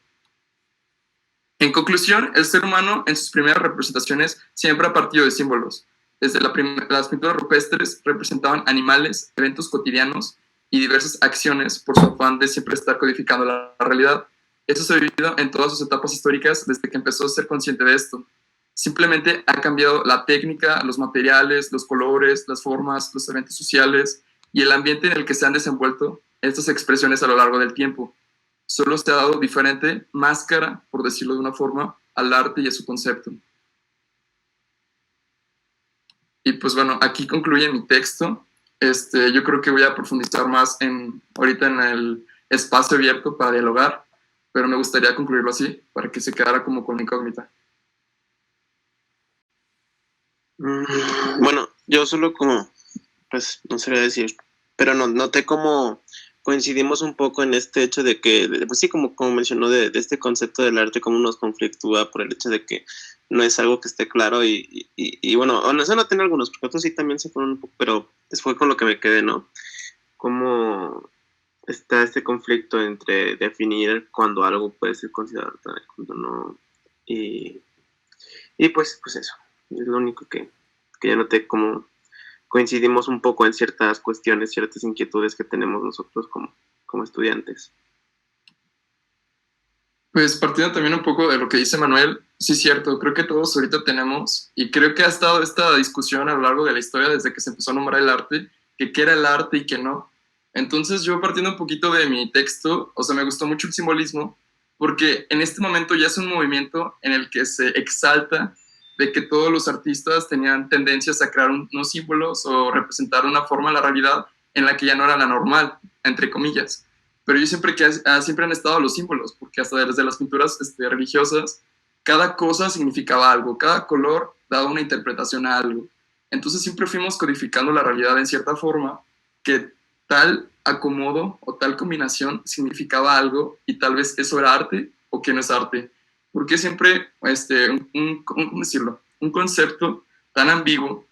En conclusión, el ser humano en sus primeras representaciones siempre ha partido de símbolos. Desde las pinturas rupestres representaban animales, eventos cotidianos y diversas acciones por su afán de siempre estar codificando la realidad. Eso se ha vivido en todas sus etapas históricas desde que empezó a ser consciente de esto. Simplemente ha cambiado la técnica, los materiales, los colores, las formas, los eventos sociales y el ambiente en el que se han desenvuelto estas expresiones a lo largo del tiempo. Solo se ha dado diferente máscara, por decirlo de una forma, al arte y a su concepto. Y pues bueno, aquí concluye mi texto. Yo creo que voy a profundizar más ahorita en el espacio abierto para dialogar, pero me gustaría concluirlo así, para que se quedara como con incógnita. Bueno, yo solo como, pues no sabría decir, pero noté como coincidimos un poco en este hecho de que, pues sí, como mencionó, de este concepto del arte, cómo nos conflictúa por el hecho de que no es algo que esté claro y bueno, o no, eso no tiene algunos, porque otros sí también se fueron un poco, pero fue con lo que me quedé, ¿no? Cómo está este conflicto entre definir cuando algo puede ser considerado arte, cuando no, y pues eso, es lo único que yo noté, como coincidimos un poco en ciertas cuestiones, ciertas inquietudes que tenemos nosotros como estudiantes. Pues partiendo también un poco de lo que dice Manuel, sí es cierto, creo que todos ahorita tenemos, y creo que ha estado esta discusión a lo largo de la historia desde que se empezó a nombrar el arte, que qué era el arte y qué no. Entonces yo partiendo un poquito de mi texto, o sea, me gustó mucho el simbolismo, porque en este momento ya es un movimiento en el que se exalta de que todos los artistas tenían tendencias a crear unos símbolos o representar una forma de la realidad en la que ya no era la normal, entre comillas. Pero yo siempre han estado los símbolos, porque hasta desde las pinturas religiosas, cada cosa significaba algo, cada color daba una interpretación a algo. Entonces siempre fuimos codificando la realidad en cierta forma, que tal acomodo o tal combinación significaba algo y tal vez eso era arte o que no es arte. Porque siempre, ¿cómo decirlo? Un concepto tan ambiguo,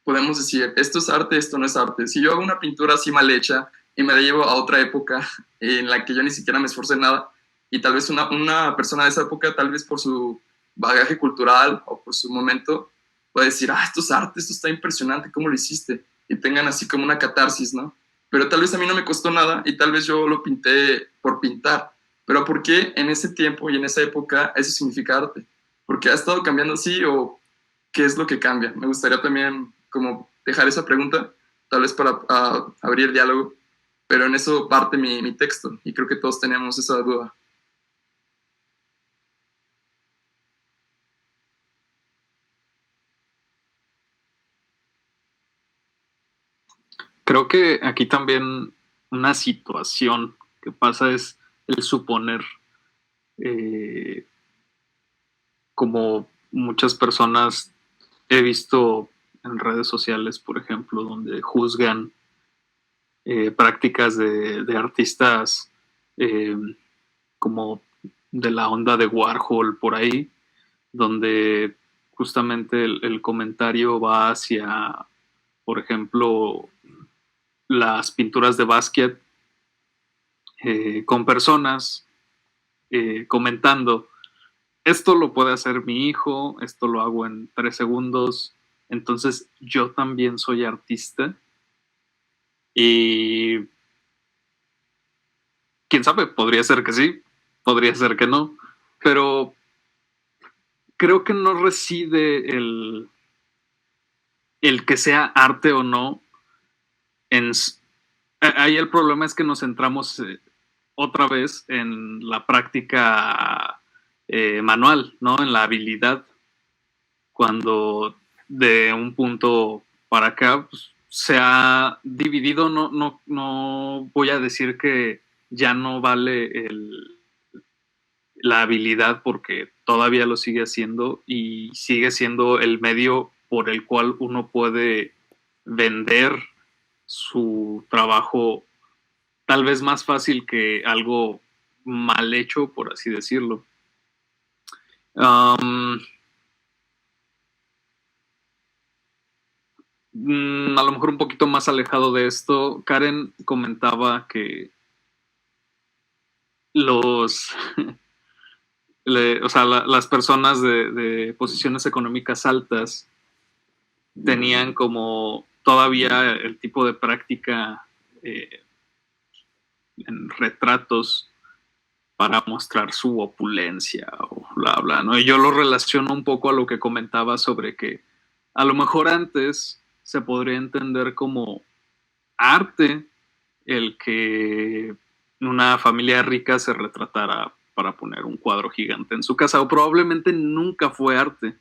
podemos decir, esto es arte, esto no es arte. Si yo hago una pintura así mal hecha y me la llevo a otra época en la que yo ni siquiera me esforcé en nada, y tal vez una persona de esa época, tal vez por su bagaje cultural o por su momento, puede decir, esto es arte, esto está impresionante, ¿cómo lo hiciste? Y tengan así como una catarsis, ¿no? Pero tal vez a mí no me costó nada y tal vez yo lo pinté por pintar. Pero ¿por qué en ese tiempo y en esa época eso significa arte? ¿Por qué ha estado cambiando así o qué es lo que cambia? Me gustaría también como dejar esa pregunta, tal vez para abrir el diálogo, pero en eso parte mi texto y creo que todos tenemos esa duda. Creo que aquí también una situación que pasa es el suponer, como muchas personas he visto en redes sociales, por ejemplo, donde juzgan prácticas de artistas como de la onda de Warhol por ahí, donde justamente el comentario va hacia, por ejemplo, las pinturas de Basquiat, con personas comentando, esto lo puede hacer mi hijo, esto lo hago en 3 segundos, entonces yo también soy artista. Y quién sabe, podría ser que sí, podría ser que no, pero creo que no reside el que sea arte o no. Ahí el problema es que nos centramos otra vez en la práctica manual, ¿no? En la habilidad, cuando de un punto para acá pues, se ha dividido. No voy a decir que ya no vale la habilidad, porque todavía lo sigue haciendo y sigue siendo el medio por el cual uno puede vender su trabajo, tal vez más fácil que algo mal hecho, por así decirlo. A lo mejor un poquito más alejado de esto, Karen comentaba que las personas de posiciones económicas altas tenían como todavía el tipo de práctica en retratos para mostrar su opulencia o bla, bla, ¿no? Y yo lo relaciono un poco a lo que comentaba sobre que a lo mejor antes se podría entender como arte el que una familia rica se retratara para poner un cuadro gigante en su casa, o probablemente nunca fue arte.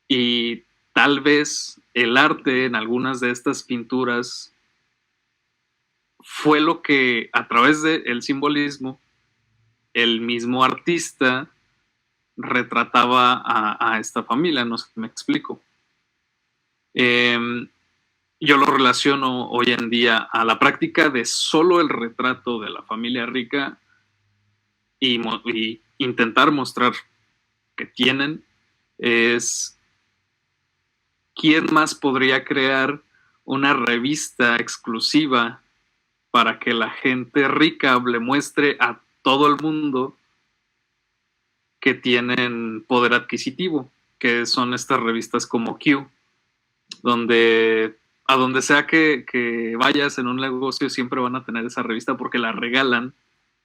Y tal vez el arte en algunas de estas pinturas fue lo que, a través del simbolismo, el mismo artista retrataba a esta familia. No sé si me explico. yo lo relaciono hoy en día a la práctica de solo el retrato de la familia rica y intentar mostrar que tienen, es quién más podría crear una revista exclusiva para que la gente rica le muestre a todo el mundo que tienen poder adquisitivo, que son estas revistas como Q, donde a donde sea que vayas en un negocio siempre van a tener esa revista porque la regalan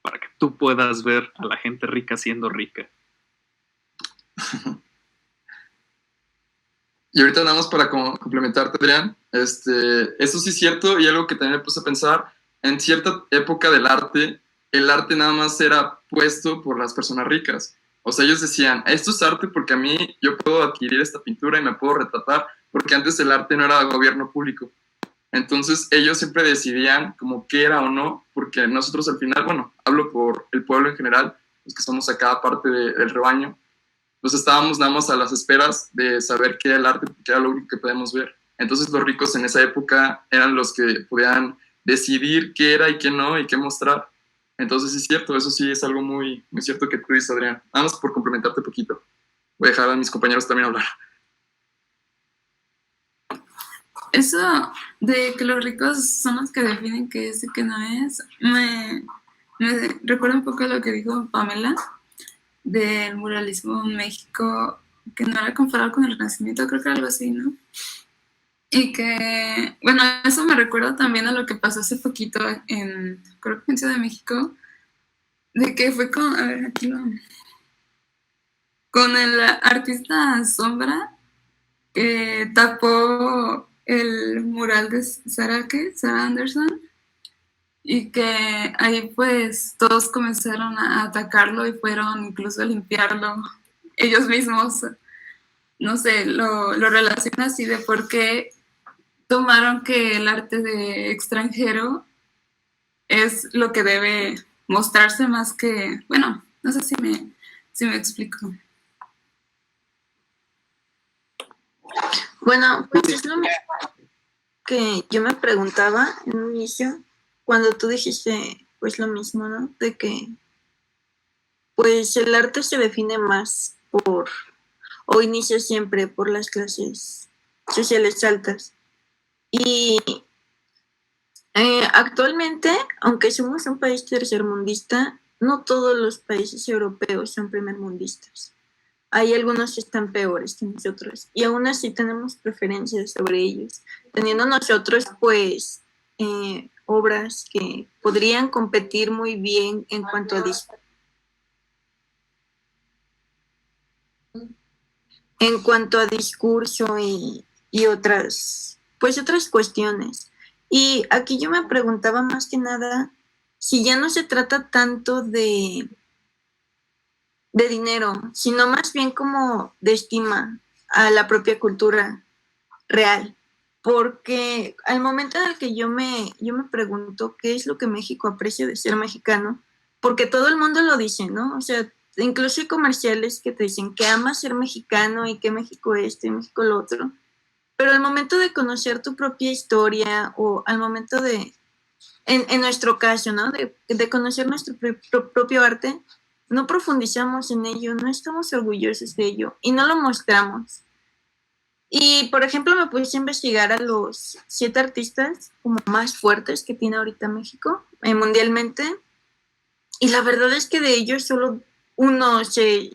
para que tú puedas ver a la gente rica siendo rica. Y ahorita nada más para complementarte, Adrián, eso sí es cierto, y algo que también me puse a pensar, en cierta época del arte, el arte nada más era puesto por las personas ricas. O sea, ellos decían, esto es arte porque a mí yo puedo adquirir esta pintura y me puedo retratar, porque antes el arte no era gobierno público. Entonces ellos siempre decidían como qué era o no, porque nosotros al final, bueno, hablo por el pueblo en general, los que somos acá parte del rebaño, pues estábamos nada más a las esperas de saber qué era el arte, porque era lo único que podíamos ver. Entonces los ricos en esa época eran los que podían decidir qué era y qué no y qué mostrar. Entonces sí es cierto, eso sí es algo muy, muy cierto que tú dices, Adrián. Nada más por complementarte un poquito. Voy a dejar a mis compañeros también hablar. Eso de que los ricos son los que definen qué es y qué no es, me recuerda un poco a lo que dijo Pamela del muralismo en México, que no era comparado con el Renacimiento, creo que era algo así, ¿no? Y que, bueno, eso me recuerda también a lo que pasó hace poquito creo que en Ciudad de México, de que fue con el artista Sombra, que tapó el mural de Sarah Anderson, y que ahí pues todos comenzaron a atacarlo y fueron incluso a limpiarlo ellos mismos. No sé, lo relaciono así de por qué tomaron que el arte de extranjero es lo que debe mostrarse más que, bueno, no sé si me explico. Bueno, pues es lo mismo que yo me preguntaba en un inicio, cuando tú dijiste pues lo mismo, ¿no? De que pues el arte se define más o inicia siempre por las clases sociales altas. Y actualmente, aunque somos un país tercermundista, no todos los países europeos son primermundistas. Hay algunos que están peores que nosotros y aún así tenemos preferencias sobre ellos, teniendo nosotros pues obras que podrían competir muy bien en cuanto a discurso y otras cuestiones. Y aquí yo me preguntaba más que nada si ya no se trata tanto de dinero, sino más bien como de estima a la propia cultura real. Porque al momento en el que yo me pregunto qué es lo que México aprecia de ser mexicano, porque todo el mundo lo dice, ¿no? O sea, incluso hay comerciales que te dicen que amas ser mexicano y que México esto y México lo otro. Pero al momento de conocer tu propia historia o al momento de, en nuestro caso, ¿no? De conocer nuestro propio arte, no profundizamos en ello, no estamos orgullosos de ello y no lo mostramos. Y, por ejemplo, me puse a investigar a los 7 artistas como más fuertes que tiene ahorita México mundialmente, y la verdad es que de ellos solo uno se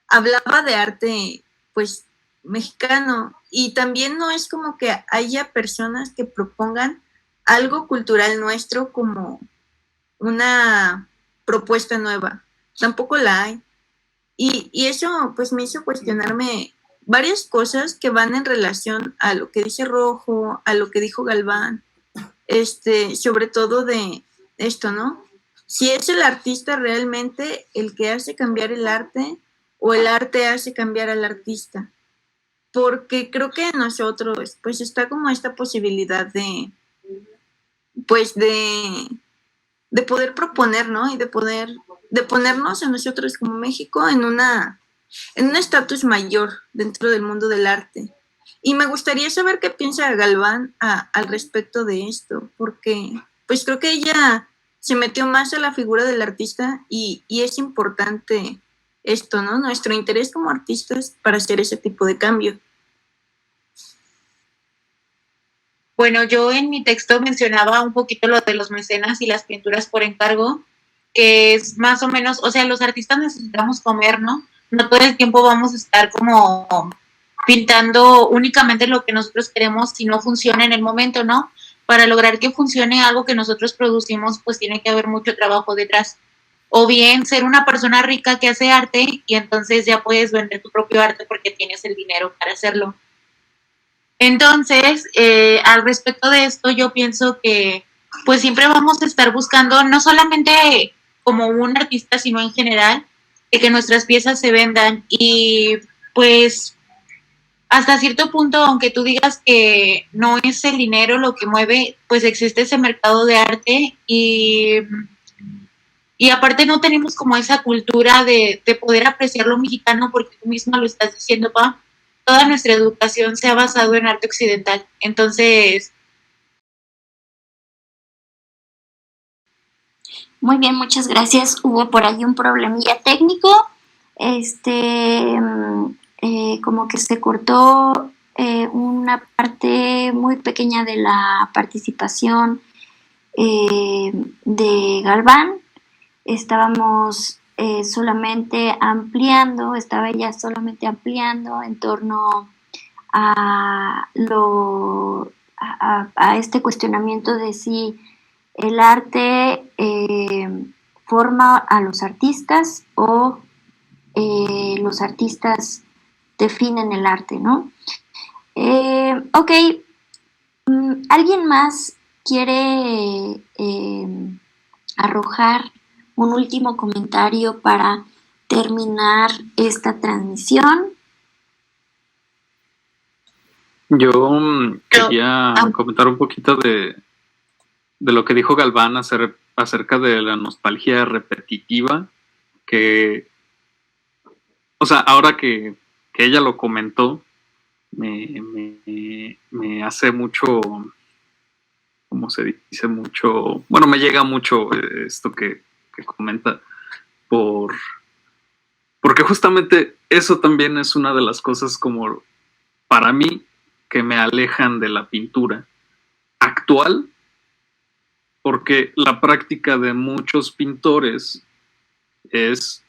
hablaba de arte, pues, mexicano, y también no es como que haya personas que propongan algo cultural nuestro como una propuesta nueva, tampoco la hay, y eso pues me hizo cuestionarme varias cosas que van en relación a lo que dice Rojo, a lo que dijo Galván, sobre todo de esto, ¿no? Si es el artista realmente el que hace cambiar el arte o el arte hace cambiar al artista, porque creo que en nosotros pues está como esta posibilidad de poder proponer, ¿no? Y de ponernos a nosotros como México en un estatus mayor dentro del mundo del arte. Y me gustaría saber qué piensa Galván al respecto de esto, porque pues creo que ella se metió más a la figura del artista y es importante esto, ¿no? Nuestro interés como artistas para hacer ese tipo de cambio. Bueno, yo en mi texto mencionaba un poquito lo de los mecenas y las pinturas por encargo, que es más o menos, o sea, los artistas necesitamos comer, ¿no? No todo el tiempo vamos a estar como pintando únicamente lo que nosotros queremos si no funciona en el momento, ¿no? Para lograr que funcione algo que nosotros producimos, pues tiene que haber mucho trabajo detrás. O bien ser una persona rica que hace arte y entonces ya puedes vender tu propio arte porque tienes el dinero para hacerlo. Entonces, al respecto de esto, yo pienso que pues siempre vamos a estar buscando, no solamente como un artista, sino en general, que nuestras piezas se vendan. Y pues hasta cierto punto, aunque tú digas que no es el dinero lo que mueve, pues existe ese mercado de arte y aparte no tenemos como esa cultura de poder apreciar lo mexicano, porque tú misma lo estás diciendo, Pa. Toda nuestra educación se ha basado en arte occidental. Entonces... Muy bien, muchas gracias. Hubo por ahí un problemilla técnico. Como que se cortó una parte muy pequeña de la participación de Galván. Estábamos estaba ella solamente ampliando en torno a este cuestionamiento de si el arte forma a los artistas o los artistas definen el arte, ¿no? Ok, ¿alguien más quiere arrojar un último comentario para terminar esta transmisión? Yo quería comentar un poquito de lo que dijo Galván acerca de la nostalgia repetitiva, que, o sea, ahora que ella lo comentó, me hace mucho, ¿cómo se dice? Mucho, bueno, me llega mucho esto que comenta, porque justamente eso también es una de las cosas como, para mí, que me alejan de la pintura actual, porque la práctica de muchos pintores es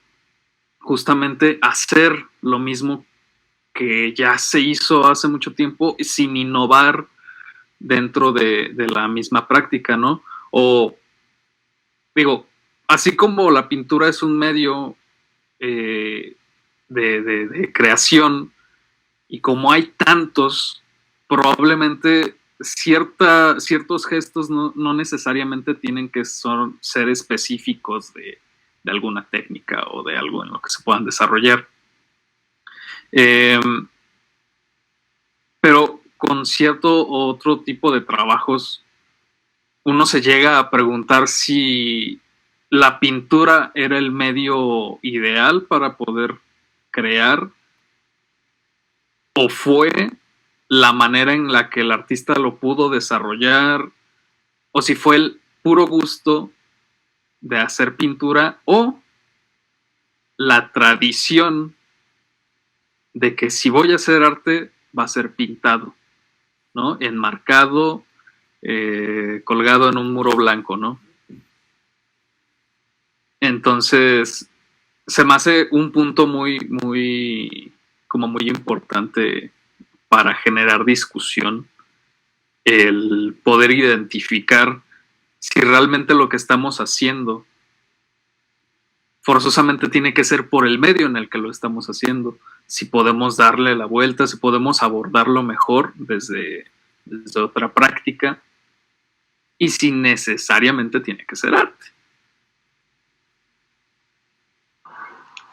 justamente hacer lo mismo que ya se hizo hace mucho tiempo sin innovar dentro de la misma práctica, ¿no? O, digo, así como la pintura es un medio de creación, y como hay tantos, probablemente ciertos gestos no necesariamente tienen que ser específicos de alguna técnica o de algo en lo que se puedan desarrollar. Pero con cierto otro tipo de trabajos, uno se llega a preguntar si la pintura era el medio ideal para poder crear, o fue la manera en la que el artista lo pudo desarrollar, o si fue el puro gusto de hacer pintura, o la tradición de que si voy a hacer arte va a ser pintado, ¿no? Enmarcado, colgado en un muro blanco, ¿no? Entonces, se me hace un punto muy importante para generar discusión, el poder identificar si realmente lo que estamos haciendo forzosamente tiene que ser por el medio en el que lo estamos haciendo, si podemos darle la vuelta, si podemos abordarlo mejor desde otra práctica, y si necesariamente tiene que ser arte.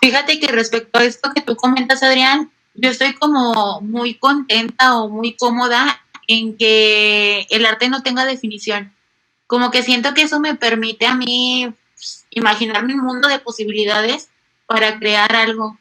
Fíjate que respecto a esto que tú comentas, Adrián, yo estoy como muy contenta o muy cómoda en que el arte no tenga definición. Como que siento que eso me permite a mí imaginarme un mundo de posibilidades para crear algo.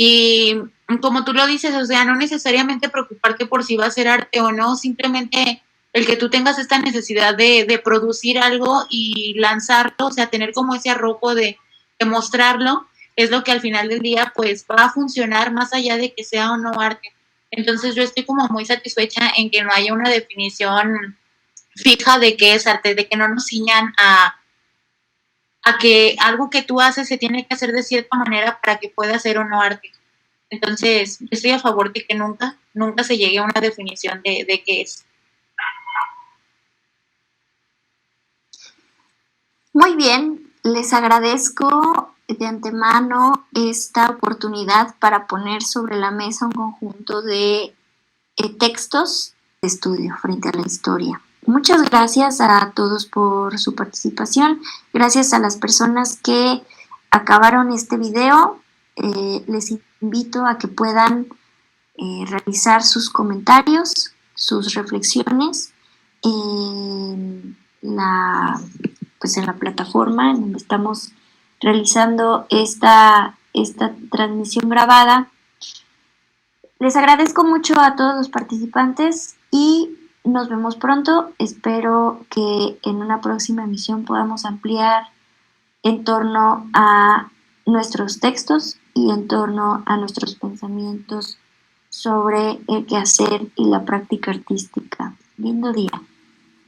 Y como tú lo dices, o sea, no necesariamente preocuparte por si va a ser arte o no, simplemente el que tú tengas esta necesidad de producir algo y lanzarlo, o sea, tener como ese arrojo de mostrarlo, es lo que al final del día pues va a funcionar más allá de que sea o no arte. Entonces yo estoy como muy satisfecha en que no haya una definición fija de qué es arte, de que no nos ciñan a que algo que tú haces se tiene que hacer de cierta manera para que pueda ser o no arte. Entonces, yo estoy a favor de que nunca se llegue a una definición de qué es. Muy bien, les agradezco de antemano esta oportunidad para poner sobre la mesa un conjunto de textos de estudio frente a la historia. Muchas gracias a todos por su participación. Gracias a las personas que acabaron este video. Les invito a que puedan realizar sus comentarios, sus reflexiones en la plataforma en donde estamos realizando esta transmisión grabada. Les agradezco mucho a todos los participantes y nos vemos pronto. Espero que en una próxima emisión podamos ampliar en torno a nuestros textos y en torno a nuestros pensamientos sobre el quehacer y la práctica artística. Lindo día.